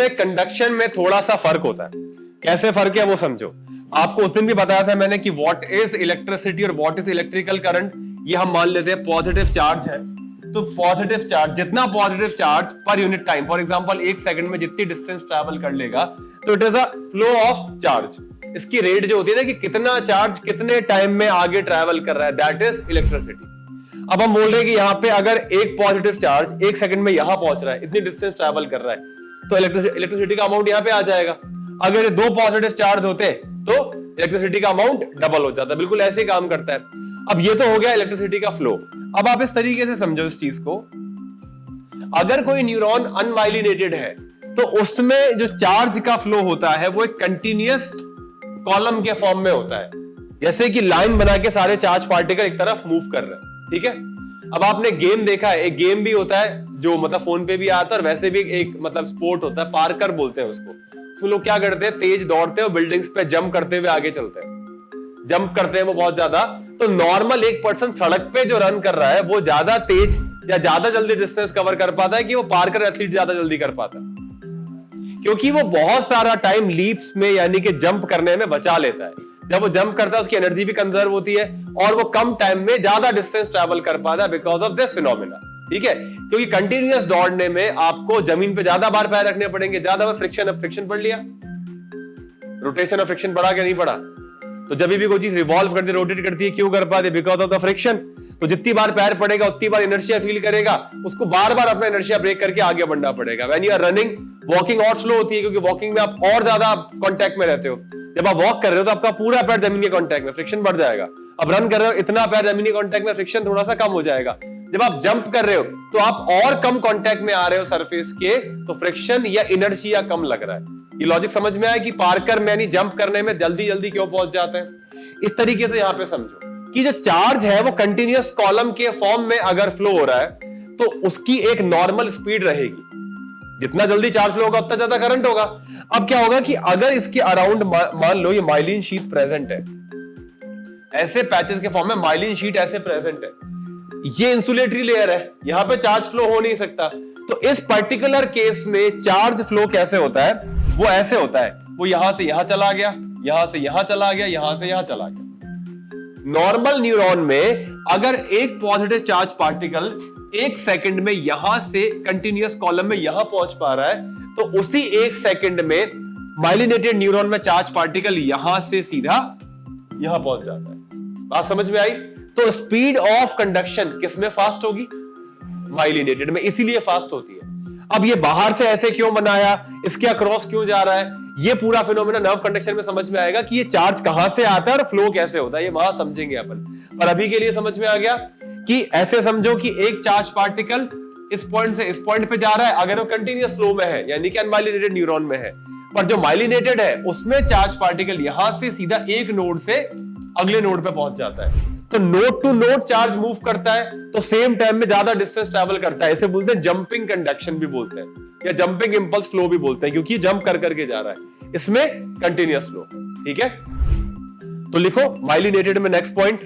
इसमें कंडक्शन में थोड़ा सा फर्क होता है। कैसे फर्क है वो समझो। आपको उस दिन भी बताया था मैंने कि व्हाट इज इलेक्ट्रिसिटी और व्हाट इज इलेक्ट्रिकल करंट। ये हम मान लेते हैं पॉजिटिव चार्ज है, तो पॉजिटिव चार्ज, जितना positive charge per unit time, for example 1 second में जितनी डिस्टेंस ट्रैवल कर लेगा, तो it is a flow of charge. इसकी रेट जो होती है ना कि कितना चार्ज कितने टाइम में आगे ट्रैवल कर रहा है, दैट इज इलेक्ट्रिसिटी। अब हम बोल रहे हैं कि यहाँ पे अगर एक पॉजिटिव चार्ज 1 सेकंड में यहां पहुंच रहा है, इतनी डिस्टेंस ट्रैवल कर रहा है, तो इलेक्ट्रिसिटी का अमाउंट यहाँ पे आ जाएगा। अगर 2 पॉजिटिव चार्ज होते तो इलेक्ट्रिसिटी का अमाउंट डबल हो जाता है। बिल्कुल ऐसे ही काम करता है। अब ये तो हो गया इलेक्ट्रिसिटी का फ्लो। अब आप इस तरीके से समझो इस चीज को, अगर कोई न्यूरॉन अनमाइलिनेटेड है तो उसमें जो चार्ज का फ्लो होता है वो एक कंटिन्यूअस कॉलम के फॉर्म में होता है, जैसे कि लाइन बना के सारे चार्ज पार्टिकल एक तरफ मूव कर रहे हैं। ठीक है, अब आपने गेम देखा है, एक गेम भी होता है जो मतलब फोन पे भी आता है और वैसे भी एक मतलब स्पोर्ट होता है, पार्कर बोलते हैं उसको। तो लोग क्या करते हैं, तेज दौड़ते हैं और बिल्डिंग्स पे जंप करते हुए आगे चलते हैं, जंप करते हैं वो बहुत ज्यादा। तो नॉर्मल एक पर्सन सड़क पे जो रन कर रहा है वो ज्यादा तेज या ज्यादा जल्दी डिस्टेंस कवर कर पाता है कि वो पार्कर एथलीट ज्यादा जल्दी कर पाता है, क्योंकि वो बहुत सारा टाइम लीप्स में यानी कि जंप करने में बचा लेता है। जब वो जंप करता है उसकी एनर्जी भी कंजर्व होती है और वो कम टाइम में ज्यादा डिस्टेंस ट्रैवल कर पाता है बिकॉज ऑफ दिस फिनोमेना। ठीक है, क्योंकि कंटिन्यूअस दौड़ने में आपको जमीन पे ज्यादा बार पैर रखने पड़ेंगे, ज्यादा बार फ्रिक्शन। अब फ्रिक्शन पढ़ लिया, रोटेशन ऑफ फ्रिक्शन पढ़ा क्या नहीं पढ़ा? तो जब भी कोई चीज रिवॉल्व करती है, रोटेट करती है, क्यों कर पाती है? Because of the friction. तो जितनी बार पैर पड़ेगा उतनी बार इनर्शिया फील करेगा, उसको बार बार अपना इनर्शिया ब्रेक करके आगे बढ़ना पड़ेगा। When you are running, walking और स्लो होती है क्योंकि वॉकिंग में आप और ज्यादा कांटेक्ट में रहते हो। जब आप वॉक कर रहे हो तो आपका पूरा पैर जमीन के कांटेक्ट में, फ्रिक्शन बढ़ जाएगा। अब रन कर रहे हो, इतना पैर जमीन के कांटेक्ट में, फ्रिक्शन थोड़ा सा कम हो जाएगा। जब आप जंप कर रहे हो तो आप और कम कांटेक्ट में आ रहे हो सरफेस के, तो फ्रिक्शन या इनर्शिया कम लग रहा है। ये लॉजिक समझ में आया कि पार्कर में यानी जंप करने में जल्दी जल्दी क्यों पहुंच जाते हैं। इस तरीके से यहां पे समझो कि जो चार्ज है वो कंटिन्यूअस कॉलम के फॉर्म में अगर फ्लो हो रहा है तो उसकी एक नॉर्मल स्पीड रहेगी। जितना जल्दी चार्ज फ्लो होगा उतना ज्यादा करंट होगा। अब क्या होगा कि अगर इसके अराउंड मान लो ये माइलिन शीट प्रेजेंट है, ऐसे पैचेस के फॉर्म में माइलिन शीट ऐसे प्रेजेंट है, ये इंसुलेटरी लेयर है, यहां पे चार्ज फ्लो हो नहीं सकता। तो इस पर्टिकुलर केस में चार्ज फ्लो कैसे होता है? वो ऐसे होता है, वो यहां से यहां चला गया, यहां से यहां चला गया, यहां से यहां चला गया। नॉर्मल न्यूरॉन में अगर एक पॉजिटिव चार्ज पार्टिकल 1 सेकंड में यहां से कंटिन्यूअस कॉलम में यहां पहुंच पा रहा है, तो उसी 1 सेकंड में माइलिनेटेड न्यूरॉन में चार्ज पार्टिकल यहां से सीधा यहां पहुंच जाता है। बात समझ में आई? तो स्पीड ऑफ कंडक्शन किसमें फास्ट होगी? माइलिनेटेड में, इसीलिए फास्ट होती है। अब ये बाहर से ऐसे क्यों बनाया, इसके अक्रॉस क्यों जा रहा है, ये पूरा फिनोमेना नर्व कंडक्शन में समझ में आएगा कि ये चार्ज कहां से आता है और फ्लो कैसे होता है, ये वहां समझेंगे अपन। पर अभी के लिए समझ में आ गया कि ऐसे समझो कि एक चार्ज पार्टिकल इस पॉइंट से इस पॉइंट पे जा रहा है, अगर वो कंटिन्यूअस फ्लो में है यानी कि अनमाइलिनेटेड न्यूरॉन में है। पर जो माइलिनेटेड है उसमें चार्ज पार्टिकल यहां से सीधा एक नोड से अगले नोड पे पहुंच जाता है। तो node to node charge move करता है, तो सेम टाइम में ज्यादा डिस्टेंस ट्रैवल करता है। इसे बोलते हैं जंपिंग कंडक्शन भी बोलते हैं या जंपिंग इंपल्स फ्लो भी बोलते हैं, क्योंकि जंप कर करके जा रहा है, इसमें कंटिन्यूअस फ्लो। ठीक है, तो लिखो माइलिनेटेड में नेक्स्ट पॉइंट